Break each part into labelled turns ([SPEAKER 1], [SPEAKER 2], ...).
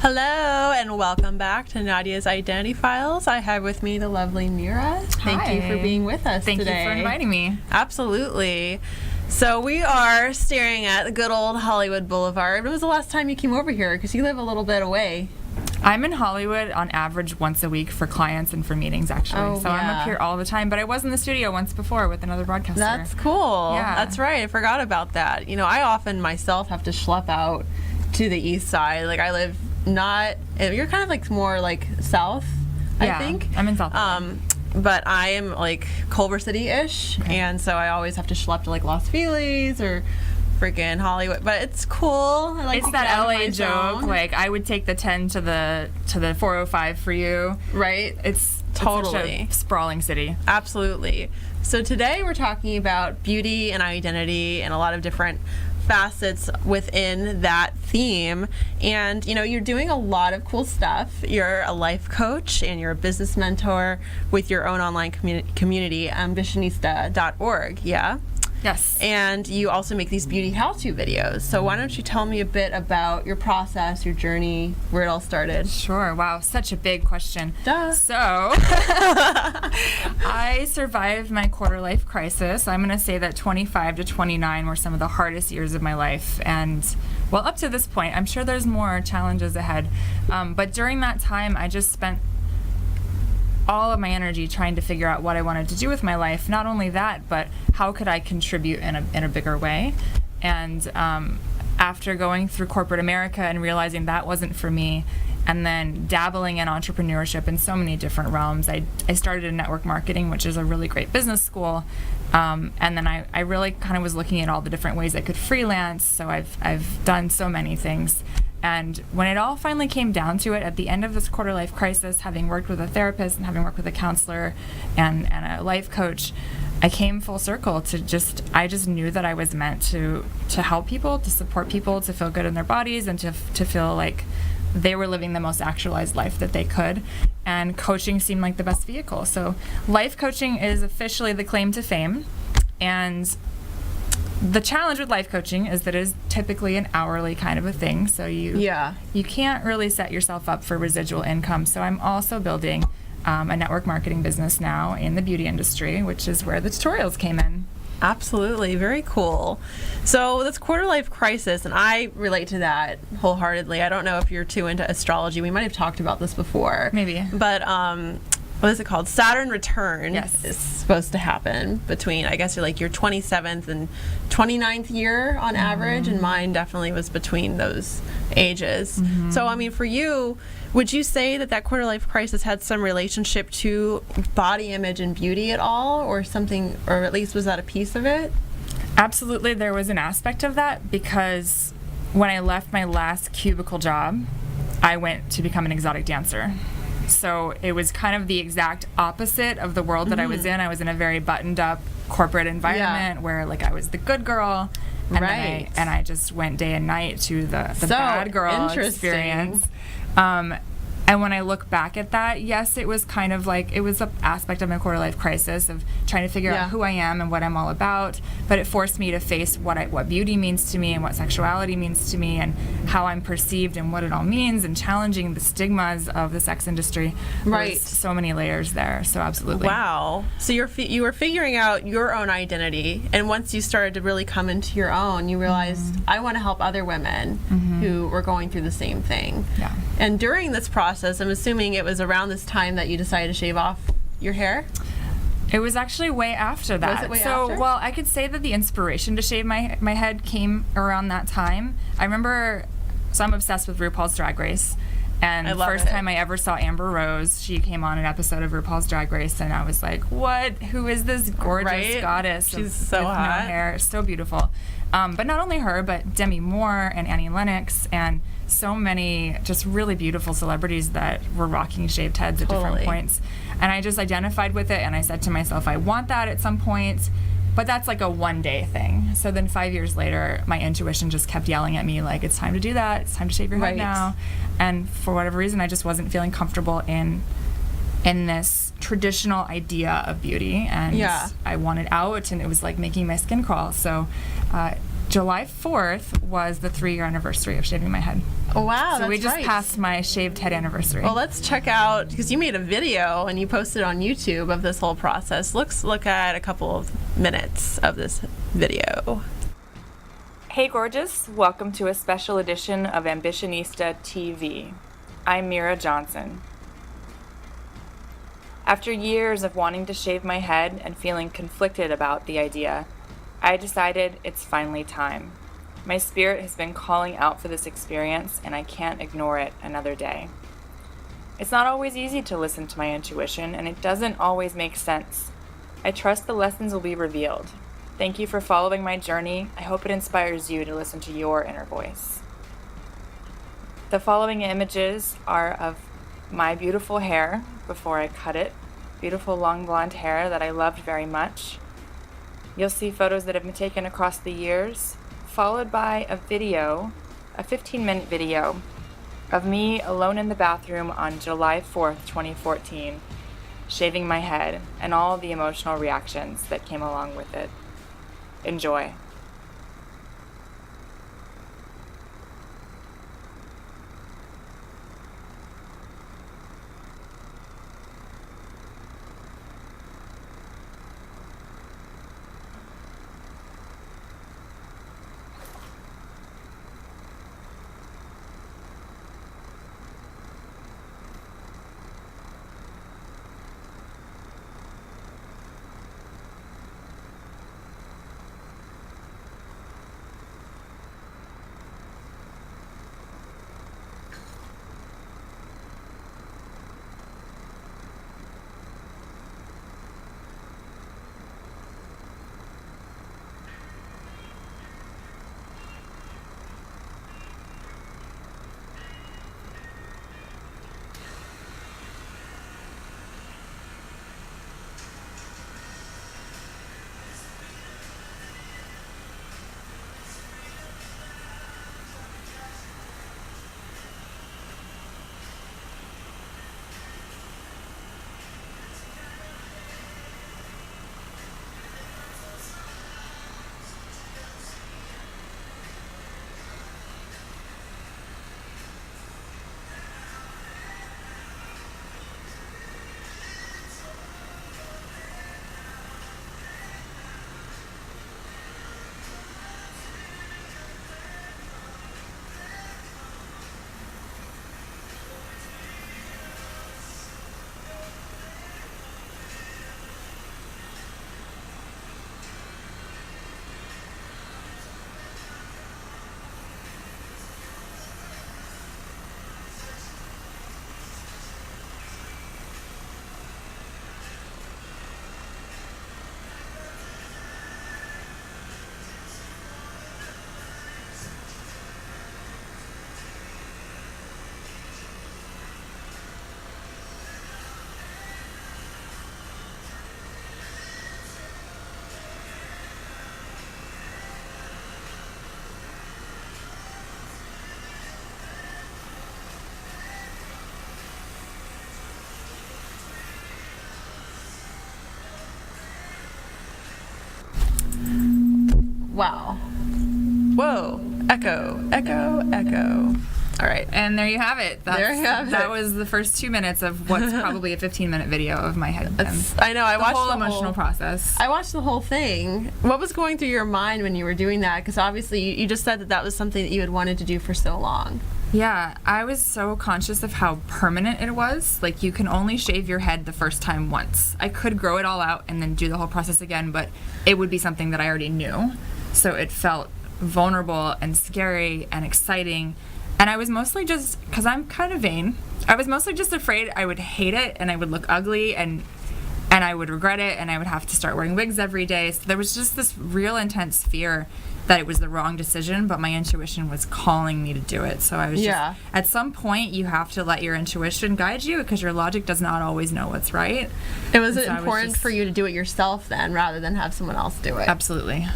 [SPEAKER 1] Hello and welcome back to Nadya's Identity Files. I have with me the lovely Mira. Thank you for being with us today.
[SPEAKER 2] Thank you for inviting me.
[SPEAKER 1] Absolutely. So we are staring at the good old Hollywood Boulevard. When was the last time you came over here? Because you live a little bit away.
[SPEAKER 2] I'm in Hollywood on average once a week for clients and for meetings, actually. I'm up here all the time, but I was in the studio once before with another broadcaster.
[SPEAKER 1] That's cool.
[SPEAKER 2] Yeah.
[SPEAKER 1] That's right. I forgot about that. You know, I often myself have to schlep out to the east side. Like I live you're kind of like more like south, I think.
[SPEAKER 2] I'm in South.
[SPEAKER 1] But I am like Culver City-ish, and so I always have to schlep to like Los Feliz or freaking Hollywood. But it's cool. I like
[SPEAKER 2] it's
[SPEAKER 1] to
[SPEAKER 2] that
[SPEAKER 1] get out of
[SPEAKER 2] LA
[SPEAKER 1] my
[SPEAKER 2] joke.
[SPEAKER 1] zone.
[SPEAKER 2] Like I would take the 10 to the 405 for you.
[SPEAKER 1] Right?
[SPEAKER 2] It's
[SPEAKER 1] Totally.
[SPEAKER 2] such a sprawling city.
[SPEAKER 1] Absolutely. So today we're talking about beauty and identity and a lot of different facets within that theme. And you know, you're doing a lot of cool stuff. You're a life coach and you're a business mentor with your own online community, ambitionista.org. Yeah.
[SPEAKER 2] Yes.
[SPEAKER 1] And you also make these beauty how-to videos. So why don't you tell me a bit about your process, your journey, where it all started?
[SPEAKER 2] Sure. Wow, such a big question.
[SPEAKER 1] Duh.
[SPEAKER 2] So, I survived my quarter-life crisis. I'm going to say that 25 to 29 were some of the hardest years of my life. And, well, up to this point, I'm sure there's more challenges ahead. But during that time, I just spent all of my energy trying to figure out what I wanted to do with my life. Not only that, but how could I contribute in a bigger way? And after going through corporate America and realizing that wasn't for me, and then dabbling in entrepreneurship in so many different realms, I started in network marketing, which is a really great business school. And then I really kind of was looking at all the different ways I could freelance. So I've done so many things. And when it all finally came down to it, at the end of this quarter-life crisis, having worked with a therapist and having worked with a counselor and a life coach, I came full circle to I just knew that I was meant to help people, to support people, to feel good in their bodies, and to feel like they were living the most actualized life that they could. And coaching seemed like the best vehicle. So life coaching is officially the claim to fame. And the challenge with life coaching is that it is typically an hourly kind of a thing, so you can't really set yourself up for residual income. So I'm also building a network marketing business now in the beauty industry, which is where the tutorials came in.
[SPEAKER 1] Absolutely. Very cool. So this quarter life crisis, and I relate to that wholeheartedly. I don't know if you're too into astrology. We might have talked about this before.
[SPEAKER 2] Maybe.
[SPEAKER 1] But what is it called? Saturn return is supposed to happen between, I guess, your 27th and 29th year on average, and mine definitely was between those ages. So, I mean, for you, would you say that quarter life crisis had some relationship to body image and beauty at all, or something, or at least was that a piece of it?
[SPEAKER 2] Absolutely, there was an aspect of that, because when I left my last cubicle job, I went to become an exotic dancer. So it was kind of the exact opposite of the world that I was in. I was in a very buttoned up corporate environment where I was the good girl, and I just went day and night to the bad girl experience. And when I look back at that, yes, it was kind of it was an aspect of my quarter life crisis of trying to figure out who I am and what I'm all about. But it forced me to face what beauty means to me and what sexuality means to me and how I'm perceived and what it all means, and challenging the stigmas of the sex industry. There's so many layers there. So absolutely.
[SPEAKER 1] Wow. So you were figuring out your own identity, and once you started to really come into your own, you realized, I want to help other women who were going through the same thing.
[SPEAKER 2] Yeah.
[SPEAKER 1] And during this process, I'm assuming it was around this time that you decided to shave off your hair?
[SPEAKER 2] It was actually way after that.
[SPEAKER 1] Was it way after?
[SPEAKER 2] Well, I could say that the inspiration to shave my head came around that time. I remember, so I'm obsessed with RuPaul's Drag Race. And the first time I ever saw Amber Rose, she came on an episode of RuPaul's Drag Race, and I was like, what? Who is this gorgeous goddess?
[SPEAKER 1] She's so hot.
[SPEAKER 2] No hair, so beautiful. But not only her, but Demi Moore and Annie Lennox and so many just really beautiful celebrities that were rocking shaved heads at different points. And I just identified with it, and I said to myself, I want that at some point, but that's a one-day thing. So then 5 years later, my intuition just kept yelling at me, it's time to do that, it's time to shave your head now. And for whatever reason, I just wasn't feeling comfortable in this traditional idea of beauty, and I wanted out, and it was making my skin crawl. So July 4th was the 3-year anniversary of shaving my head.
[SPEAKER 1] Oh, wow,
[SPEAKER 2] So we
[SPEAKER 1] that's
[SPEAKER 2] just
[SPEAKER 1] right.
[SPEAKER 2] passed my shaved head anniversary.
[SPEAKER 1] Well, let's check out, because you made a video and you posted on YouTube of this whole process. Let's look at a couple of minutes of this video.
[SPEAKER 2] Hey gorgeous, welcome to a special edition of Ambitionista TV. I'm Mira Johnson. After years of wanting to shave my head and feeling conflicted about the idea, I decided it's finally time. My spirit has been calling out for this experience and I can't ignore it another day. It's not always easy to listen to my intuition and it doesn't always make sense. I trust the lessons will be revealed. Thank you for following my journey. I hope it inspires you to listen to your inner voice. The following images are of my beautiful hair before I cut it. Beautiful long blonde hair that I loved very much. You'll see photos that have been taken across the years, followed by a video, a 15-minute video, of me alone in the bathroom on July 4th, 2014, shaving my head and all the emotional reactions that came along with it. Enjoy.
[SPEAKER 1] Wow. Whoa. Echo, echo, echo. All right.
[SPEAKER 2] And there you have it.
[SPEAKER 1] There you have it.
[SPEAKER 2] That was the first 2 minutes of what's probably a 15-minute video of my head.
[SPEAKER 1] I know. I watched
[SPEAKER 2] the whole emotional process.
[SPEAKER 1] I watched the whole thing. What was going through your mind when you were doing that? Because obviously you just said that was something that you had wanted to do for so long.
[SPEAKER 2] Yeah, I was so conscious of how permanent it was. Like, you can only shave your head the first time once. I could grow it all out and then do the whole process again, but it would be something that I already knew. So it felt vulnerable and scary and exciting. And I was mostly just, because I'm kind of vain, I was mostly just afraid I would hate it and I would look ugly and I would regret it and I would have to start wearing wigs every day. So there was just this real intense fear that it was the wrong decision, but my intuition was calling me to do it. So I was just, at some point you have to let your intuition guide you because your logic does not always know what's right.
[SPEAKER 1] It was important for you to do it yourself then rather than have someone else do it.
[SPEAKER 2] Absolutely.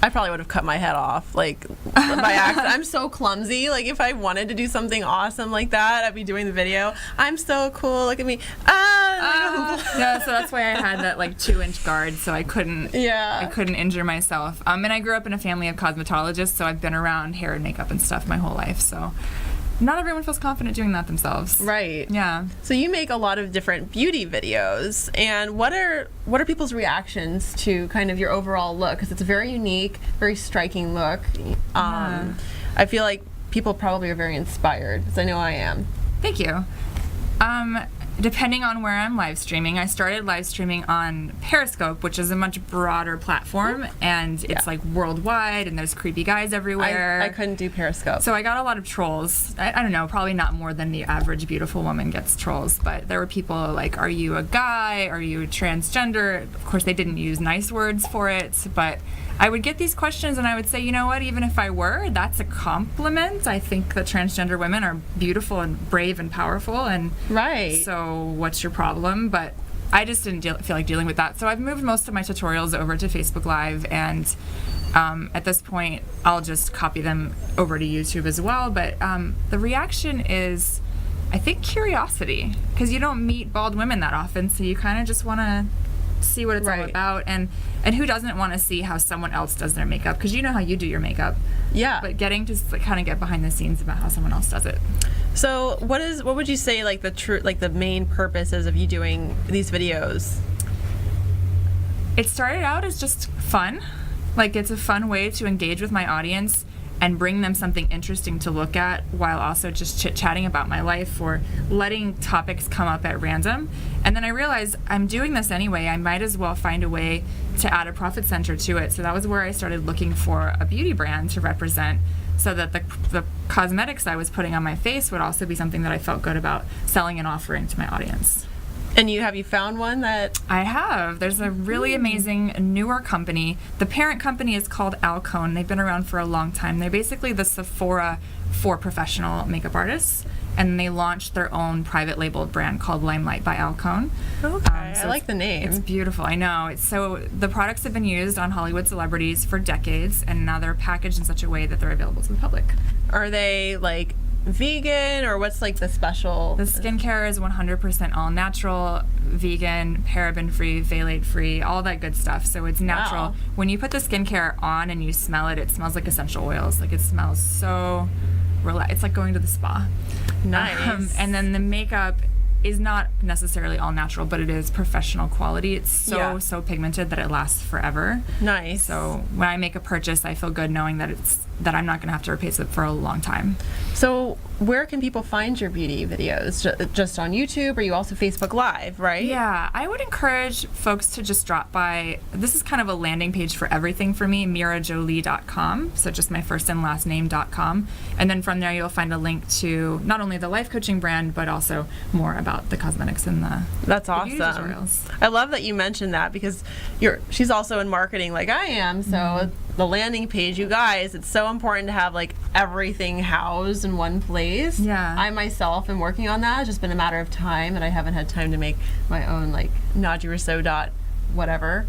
[SPEAKER 1] I probably would have cut my head off, like, by accident. I'm so clumsy. Like, if I wanted to do something awesome like that, I'd be doing the video. I'm so cool. Look at me.
[SPEAKER 2] Yeah, so that's why I had that like 2-inch guard, so I couldn't injure myself. And I grew up in a family of cosmetologists, so I've been around hair and makeup and stuff my whole life. So not everyone feels confident doing that themselves.
[SPEAKER 1] Right.
[SPEAKER 2] Yeah.
[SPEAKER 1] So you make a lot of different beauty videos, and what are people's reactions to kind of your overall look? Because it's a very unique, very striking look. I feel like people probably are very inspired, because I know I am.
[SPEAKER 2] Thank you. Depending on where I'm live streaming, I started live streaming on Periscope, which is a much broader platform, and it's like worldwide, and there's creepy guys everywhere.
[SPEAKER 1] I couldn't do Periscope.
[SPEAKER 2] So I got a lot of trolls. I don't know, probably not more than the average beautiful woman gets trolls, but there were people like, are you a guy? Are you transgender? Of course, they didn't use nice words for it, but I would get these questions and I would say, you know what, even if I were, that's a compliment. I think that transgender women are beautiful and brave and powerful, and so what's your problem? But I just didn't feel like dealing with that. So I've moved most of my tutorials over to Facebook Live, and at this point, I'll just copy them over to YouTube as well. But the reaction is, I think, curiosity, because you don't meet bald women that often, so you kind of just want to see what it's all about, and who doesn't want to see how someone else does their makeup, because you know how you do your makeup, but getting to kind of get behind the scenes about how someone else does it.
[SPEAKER 1] So what would you say like the main purpose is of you doing these videos?
[SPEAKER 2] It started out as just fun. Like, it's a fun way to engage with my audience and bring them something interesting to look at, while also just chit-chatting about my life or letting topics come up at random. And then I realized I'm doing this anyway, I might as well find a way to add a profit center to it. So that was where I started looking for a beauty brand to represent, so that the cosmetics I was putting on my face would also be something that I felt good about selling and offering to my audience.
[SPEAKER 1] And have you found one that?
[SPEAKER 2] I have. There's a really amazing newer company. The parent company is called Alcone. They've been around for a long time. They're basically the Sephora for professional makeup artists, and they launched their own private labeled brand called Limelight by Alcone.
[SPEAKER 1] Okay, so I like the name.
[SPEAKER 2] It's beautiful. I know. So the products have been used on Hollywood celebrities for decades, and now they're packaged in such a way that they're available to the public.
[SPEAKER 1] Are they like vegan, or what's like the special?
[SPEAKER 2] The skincare is 100% all natural, vegan, paraben free, phthalate free, all that good stuff. So it's natural. Wow. When you put the skincare on and you smell it, it smells like essential oils. Like, it smells so it's like going to the spa.
[SPEAKER 1] Nice.
[SPEAKER 2] And then the makeup is not necessarily all natural, but it is professional quality. It's so pigmented that it lasts forever.
[SPEAKER 1] Nice.
[SPEAKER 2] So when I make a purchase, I feel good knowing that that I'm not going to have to replace it for a long time.
[SPEAKER 1] So where can people find your beauty videos? Just on YouTube, or you also Facebook Live, right?
[SPEAKER 2] Yeah, I would encourage folks to just drop by. This is kind of a landing page for everything for me, mirajolie.com. So just my first and last name.com. And then from there, you'll find a link to not only the life coaching brand, but also more about the cosmetics and the beauty tutorials.
[SPEAKER 1] I love that you mentioned that, because she's also in marketing like I am. So the landing page, you guys, it's so important to have like everything housed in one place.
[SPEAKER 2] Yeah.
[SPEAKER 1] I myself am working on that. It's just been a matter of time, and I haven't had time to make my own like Nadya Rousseau whatever.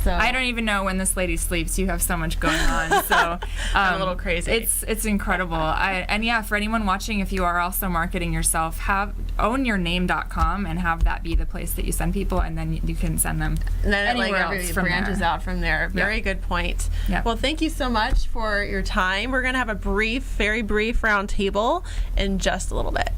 [SPEAKER 1] So
[SPEAKER 2] I don't even know when this lady sleeps. You have so much going on. So
[SPEAKER 1] I'm a little crazy.
[SPEAKER 2] It's incredible. And yeah, for anyone watching, if you are also marketing yourself, own yourname.com and have that be the place that you send people, and then you can send them
[SPEAKER 1] and then
[SPEAKER 2] anywhere else from
[SPEAKER 1] branches
[SPEAKER 2] there.
[SPEAKER 1] out from there. Very good point.
[SPEAKER 2] Yep.
[SPEAKER 1] Well, thank you so much for your time. We're going to have a very brief round table in just a little bit.